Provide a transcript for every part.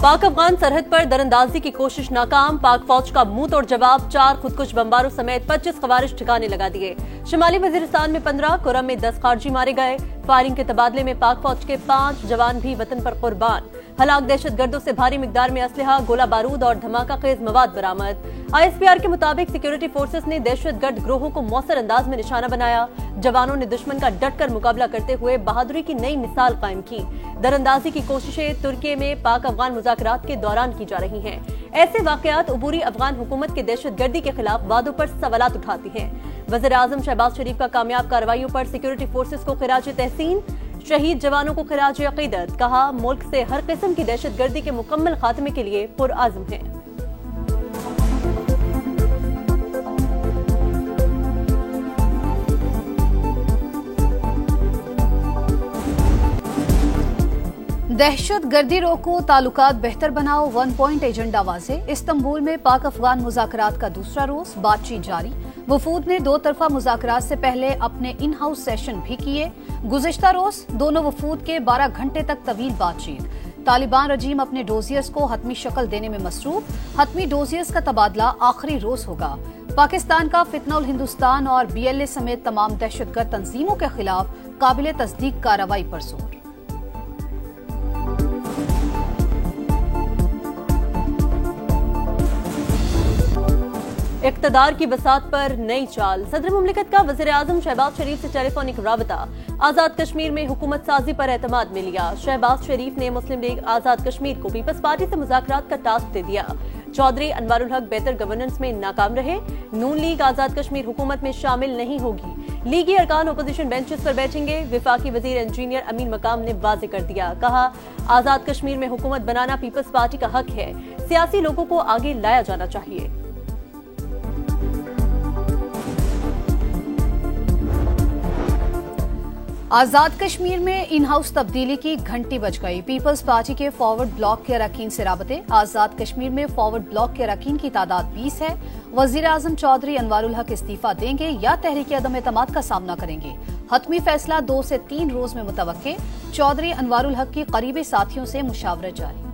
पाक अफगान सरहद पर दरअंदाजी की कोशिश नाकाम। पाक फौज का मुंह तोड़ जवाब। 4 खुदकुश बमबारों समेत 25 खवारिज ठिकाने लगा दिए। शुमाली वजीरिस्तान में 15, कुरम में 10 खारजी मारे गए। फायरिंग के तबादले में पाक फौज के 5 जवान भी वतन पर कुर्बान। हलाक दहशतगर्दों से भारी मिकदार में असलहा, गोला बारूद और धमाका खेज मवाद बरामद। ISPR के मुताबिक सिक्योरिटी फोर्सेस ने दहशतगर्द गिरोहों को मौसर अंदाज में निशाना बनाया। जवानों ने दुश्मन का डटकर मुकाबला करते हुए बहादुरी की नई मिसाल कायम की। दरअंदाजी की कोशिशें तुर्की में पाक अफगान मुज़ाकरात के दौरान की जा रही हैं। ऐसे वाकयात उबूरी अफगान हुकूमत के दहशतगर्दी के खिलाफ वादों पर सवालात उठाती हैं। वज़ीर-ए-आज़म शहबाज शरीफ का कामयाब कार्रवाइयों पर सिक्योरिटी फोर्सेस को खिराज तहसीन। शहीद जवानों को खिराज अकीदत। कहा, मुल्क से हर किस्म की दहशतगर्दी के मुकम्मल खात्मे के लिए पुरआज़म है। दहशत गर्दी रोको, ताल्लुकात बेहतर बनाओ, 1 पॉइंट एजेंडा वाज़े। इस्तंबुल में पाक अफगान मुज़ाकरात का दूसरा रोज, बातचीत जारी। वफूद ने 2 तरफा मुज़ाकरात से पहले अपने इन हाउस सेशन भी किए। गुज़िश्ता रोज दोनों वफूद के 12 घंटे तक तवील बातचीत। तालिबान रजीम अपने डोजियर्स को हतमी शक्ल देने में मसरूफ। हतमी डोजियर्स का तबादला आखिरी रोज होगा। पाकिस्तान का फितना उल हिंदुस्तान और BLA समेत तमाम दहशतगर्द तंजीमों के खिलाफ काबिल तस्दीक कार्रवाई पर जोर। इक़्तिदार की बसात पर नई चाल। सदर मुमलिकत का वज़ीर-ए-आज़म शहबाज शरीफ से टेलीफोनिक राबता। आजाद कश्मीर में हुकूमत साजी पर एतमाद में लिया। शहबाज शरीफ ने मुस्लिम लीग आजाद कश्मीर को पीपल्स पार्टी से मुज़ाकरात का टास्क दे दिया। चौधरी अनवारुल हक बेहतर गवर्नेंस में नाकाम रहे। नून लीग आजाद कश्मीर हुकूमत में शामिल नहीं होगी। लीगी अरकान अपोजिशन बेंचेस पर बैठेंगे। विफाकी वजीर इंजीनियर अमीन मकाम ने वाज़े कर दिया। कहा, आजाद कश्मीर में हुकूमत बनाना पीपल्स पार्टी का हक है। सियासी लोगों को आगे लाया जाना चाहिए। आजाद कश्मीर में इन हाउस तब्दीली की घंटी बज गई। पीपल्स पार्टी के फॉरवर्ड ब्लॉक के अरकान से राबते। आजाद कश्मीर में फॉरवर्ड ब्लॉक के अरकान की तादाद 20 है। वज़ीर-ए-आज़म चौधरी अनवारुल हक इस्तीफा देंगे या तहरीक अदम एतमाद का सामना करेंगे। हतमी फैसला 2 से 3 रोज में मुतवक्के। चौधरी अनवारुल हक की करीबी साथियों से मुशावरत जारी।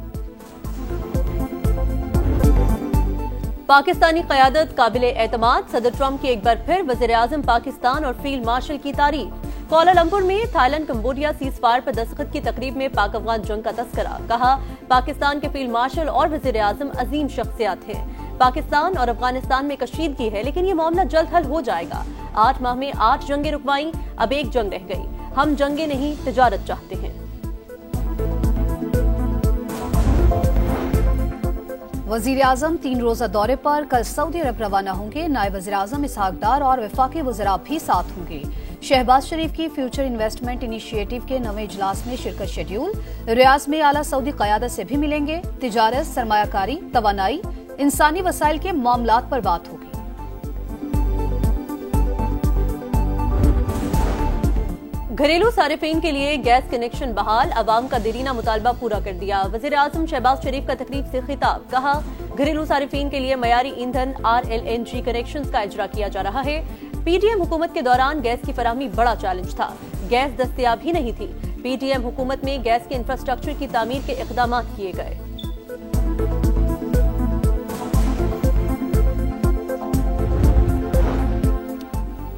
पाकिस्तानी क़यादत काबिल एतमाद। सदर ट्रंप की एक बार फिर वज़ीर-ए-आज़म पाकिस्तान और फील्ड मार्शल की तारीफ। कोलालंपुर में थाईलैंड कंबोडिया सीज फायर पर दस्तखत की तकरीब में पाक अफगान जंग का तस्करा। कहा, पाकिस्तान के फील्ड मार्शल और वज़ीर-ए-आज़म अजीम शख्सियत हैं। पाकिस्तान और अफगानिस्तान में कशीदगी है, लेकिन ये मामला जल्द हल हो जाएगा। 8 माह में 8 जंगें रुकवाई, अब 1 जंग रह गई। हम जंगें नहीं, तिजारत चाहते हैं। वज़ीर-ए-आज़म 3 रोजा दौरे पर कल सऊदी अरब रवाना होंगे। नायब वज़ीर-ए-आज़म इसहाक डार और वफाकी वज़रा भी साथ होंगे। शहबाज शरीफ की फ्यूचर इन्वेस्टमेंट इनिशिएटिव के 9वें इजलास में शिरकत शेड्यूल। रियाज में आला सऊदी क़यादत से भी मिलेंगे। तिजारत, सरमायाकारी, तवानाई, इंसानी वसाइल के मामलात पर बात होगी। घरेलू सारिफीन के लिए गैस कनेक्शन बहाल। अवाम का देरीना मुतालबा पूरा कर दिया। वज़ीर-ए-आज़म शहबाज शरीफ का तकरीब से खिताब। कहा, घरेलू सारिफीन के लिए मयारी ईंधन RLNG कनेक्शन का इजरा किया जा रहा है। PDM हुकूमत के दौरान गैस की फराहमी बड़ा चैलेंज था। गैस दस्तयाब ही नहीं थी। PDM हुकूमत में गैस के इंफ्रास्ट्रक्चर की तामीर के इक़दाम किए गए।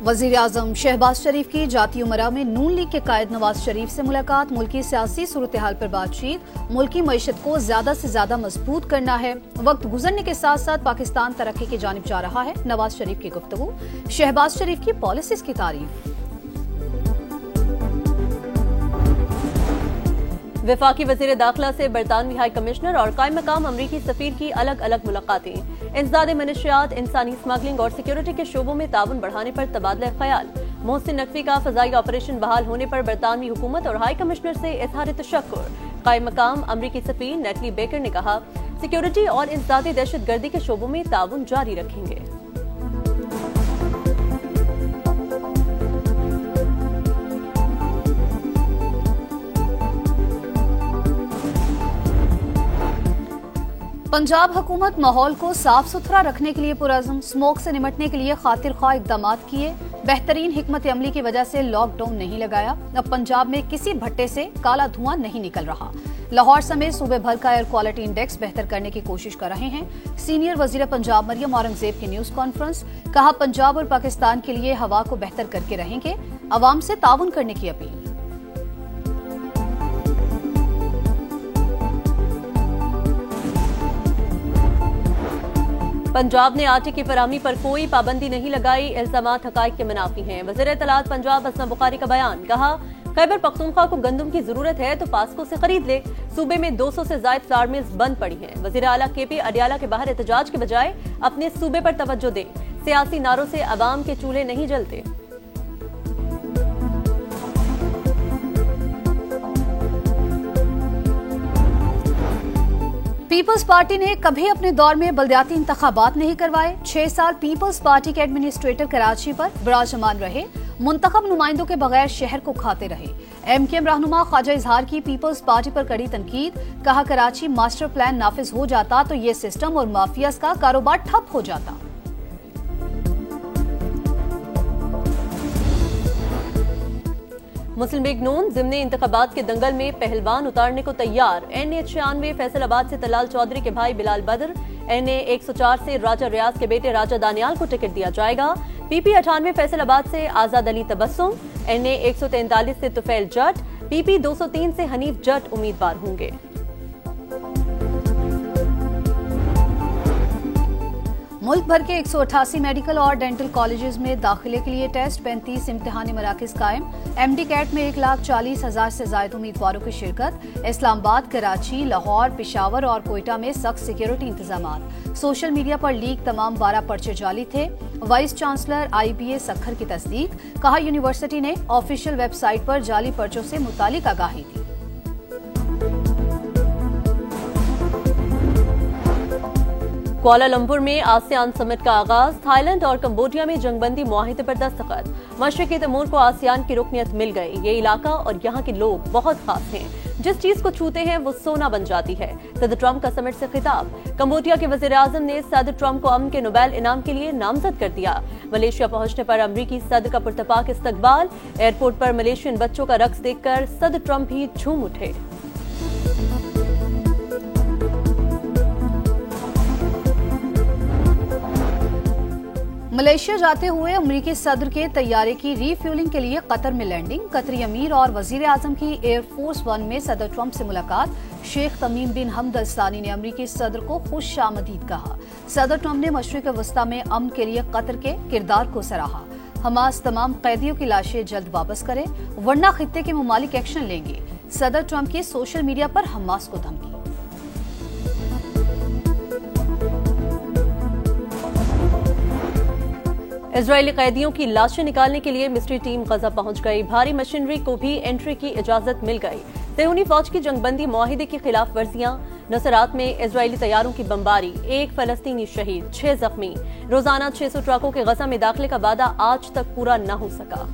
वज़ीर-ए-आज़म शहबाज शरीफ की जाती उमरा में नून लीग के कायद नवाज शरीफ से मुलाकात। मुल्की सियासी सूरत हाल पर बातचीत। मुल्की मईशत को ज्यादा से ज्यादा मजबूत करना है। वक्त गुजरने के साथ साथ पाकिस्तान तरक्की की जानिब जा रहा है। नवाज शरीफ की गुफ्तगू। शहबाज शरीफ की पॉलिसीज की तारीफ। वफाकी वज़ीर दाखिला से बरतानवी हाई कमिश्नर और कायम मकाम अमरीकी सफीर की अलग अलग मुलाकातें। इंसदाद मनशियात, इंसानी स्मगलिंग और सिक्योरिटी के शोबों में ताउन बढ़ाने पर तबादला ख्याल। मोहसिन नकवी का फजाई ऑपरेशन बहाल होने पर बरतानवी हुकूमत और हाई कमिश्नर से इजहार तशक्कुर। कायम मकाम अमरीकी सफीर नेटली बेकर ने कहा, सिक्योरिटी और इंसदादी दहशत गर्दी के शोबों में ताउन जारी रखेंगे। पंजाब हुकूमत माहौल को साफ सुथरा रखने के लिए पुरअज़्म। स्मोक से निमटने के लिए खातिर ख्वाह इक़दाम किए। बेहतरीन हिकमत अमली की वजह से लॉकडाउन नहीं लगाया। अब पंजाब में किसी भट्टे से काला धुआं नहीं निकल रहा। लाहौर समेत सूबे भर का एयर क्वालिटी इंडेक्स बेहतर करने की कोशिश कर रहे हैं। सीनियर वजीर पंजाब मरियम औरंगजेब की न्यूज कॉन्फ्रेंस, कहा पंजाब और पाकिस्तान के लिए हवा को बेहतर करके रहेंगे, अवाम से ताउन करने की अपील। पंजाब ने आटे की फराहमी पर कोई पाबंदी नहीं लगाई, इल्जामात हकाइक के मुनाफी हैं। वज़ीर इत्तलात पंजाब असलम बुखारी का बयान, कहा खैबर पख्तूनख्वा को गंदम की जरूरत है तो पास्को से खरीद ले। सूबे में 200 से ज्यादा फ्लावर मिल्स बंद पड़ी हैं। वज़ीर आला केपी अडियाला के बाहर एहतजाज के बजाय अपने सूबे पर तवज्जो दे, सियासी नारों से अवाम के चूल्हे नहीं जलते। पीपल्स पार्टी ने कभी अपने दौर में बल्दियाती इंतखाबात नहीं करवाए। 6 साल पीपल्स पार्टी के एडमिनिस्ट्रेटर कराची पर विराजमान रहे, मुंतखब नुमाइंदों के बगैर शहर को खाते रहे। एमकेएम रहनुमा ख्वाजा इजहार की पीपल्स पार्टी पर कड़ी तनकीद, कहा कराची मास्टर प्लान नाफिज हो जाता तो ये सिस्टम और माफियाज का कारोबार ठप हो जाता। मुस्लिम लीग नून ज़िमनी इंतखाबात के दंगल में पहलवान उतारने को तैयार। NA 96 फैसलाबाद से तलाल चौधरी के भाई बिलाल बदर, NA 104 से राजा रियाज के बेटे राजा दानियाल को टिकट दिया जाएगा। PP 98 फैसलाबाद से आजाद अली तबस्सुम, NA 143 से तुफैल जट, PP 203 से हनीफ जट उम्मीदवार होंगे। मुल्क भर के 188 मेडिकल और डेंटल कॉलेजेस में दाखिले के लिए टेस्ट, 35 इम्तिहानी मराकज कायम। MD कैट में 1,40,000 से ज्यादा उम्मीदवारों की शिरकत। इस्लामाबाद, कराची, लाहौर, पेशावर और कोयटा में सख्त सिक्योरिटी इंतजामात। सोशल मीडिया पर लीक तमाम 12 पर्चे जाली थे। वाइस चांसलर IBA सखर की तस्दीक, कहा यूनिवर्सिटी ने ऑफिशियल वेबसाइट पर जाली पर्चों से मुतालिक आगाही दी। कुआलालंपुर में आसियान समिट का आगाज। थाईलैंड और कंबोडिया में जंगबंदी मुआहिदे पर दस्तखत। मशरिकी तैमूर को आसियान की रुकनियत मिल गई। ये इलाका और यहाँ के लोग बहुत खास हैं, जिस चीज को छूते हैं वो सोना बन जाती है। सदर ट्रंप का समिट से खिताब। कंबोडिया के वजीर आजम ने सदर ट्रंप को अमन के नोबेल इनाम के लिए नामजद कर दिया। मलेशिया पहुंचने पर अमरीकी सदर का पुरतपाक इस्तकबाल। एयरपोर्ट पर मलेशियन बच्चों का रक्स देखकर सदर ट्रंप भी झूम उठे। मलेशिया जाते हुए अमरीकी सदर के तैयारे की रीफ्यूलिंग के लिए कतर में लैंडिंग। कतरी अमीर और वजीर आजम की एयरफोर्स 1 में सदर ट्रंप से मुलाकात। शेख तमीम बिन हमद अल सानी ने अमरीकी सदर को खुश आमदीद कहा। सदर ट्रंप ने मशरिक वस्ता में अमन के लिए कतर के किरदार को सराहा। हमास तमाम कैदियों की लाशें जल्द वापस करे, वरना खित्ते के मुमालिक एक्शन लेंगे। सदर ट्रंप की सोशल मीडिया पर हमास को धमकी। इजरायली कैदियों की लाशें निकालने के लिए मिस्ट्री टीम गजा पहुंच गई। भारी मशीनरी को भी एंट्री की इजाजत मिल गई। सेहूनी फौज की जंगबंदी मुआहिदे की खिलाफ वर्जियां। नुसरात में इजरायली तैयारों की बमबारी, 1 फलस्तीनी शहीद, 6 जख्मी। रोजाना 600 ट्रकों के गजा में दाखिले का वादा आज तक पूरा न हो सका।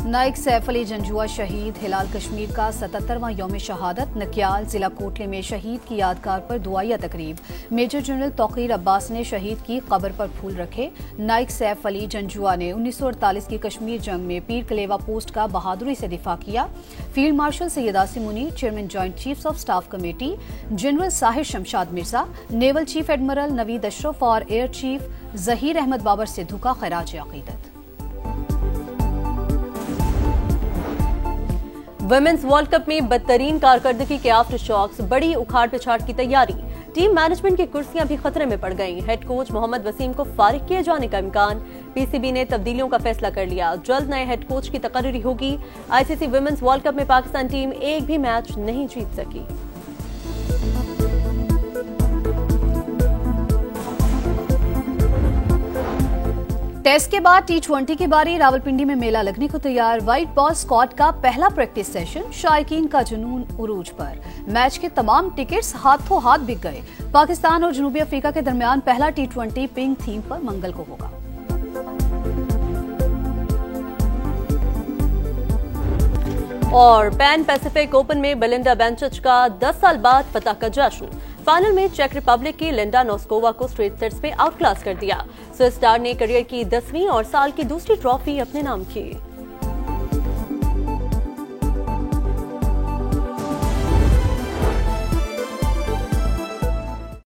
नाइक सैफ अली जंजुआ शहीद। हिलाल कश्मीर का 77वां यौम शहादत। नकियाल जिला कोटले में शहीद की यादगार पर दुआया तकरीब। मेजर जनरल तौकीर अब्बास ने शहीद की कब्र पर फूल रखे। नाइक सैफ अली जंजुआ ने 1948 की कश्मीर जंग में पीर कलेवा पोस्ट का बहादुरी से दिफा किया। Field marshal Syed Asim Munir, chairman joint chiefs of staff committee, general Sahir Shamshad Mirza, naval chief admiral Naveed Ashraf और एयर चीफ जहीर अहमद बाबर सिद्धू का खराज अकीदत। वुमेन्स वर्ल्ड कप में बदतरीन कारकर्दगी के आफ्टर शॉक्स। बड़ी उखाड़ पिछाड़ की तैयारी। टीम मैनेजमेंट की कुर्सियां भी खतरे में पड़ गईं। हेड कोच मोहम्मद वसीम को फारिग किए जाने का इम्कान। PCB ने तब्दीलियों का फैसला कर लिया। जल्द नए हेड कोच की तकर्री होगी। ICC वुमेन्स वर्ल्ड कप में पाकिस्तान टीम एक भी मैच नहीं जीत सकी। टेस्ट के बाद T20 की बारी। रावलपिंडी में मेला लगने को तैयार। व्हाइट बॉल स्क्वाड का पहला प्रैक्टिस सेशन। शायकीन का जुनून उरूज पर। मैच के तमाम टिकट्स हाथों हाथ बिक गए। पाकिस्तान और जनूबी अफ्रीका के दरमियान पहला T20 पिंक थीम पर मंगल को होगा। और पैन पैसिफिक ओपन में बेलिंडा बेंचिच का 10 साल बाद फतह का जश्न। फाइनल में चेक रिपब्लिक की लिंडा नोस्कोवा को स्ट्रेट सेट्स में आउट क्लास कर दिया। स्विस स्टार ने करियर की 10वीं और साल की दूसरी ट्रॉफी अपने नाम की।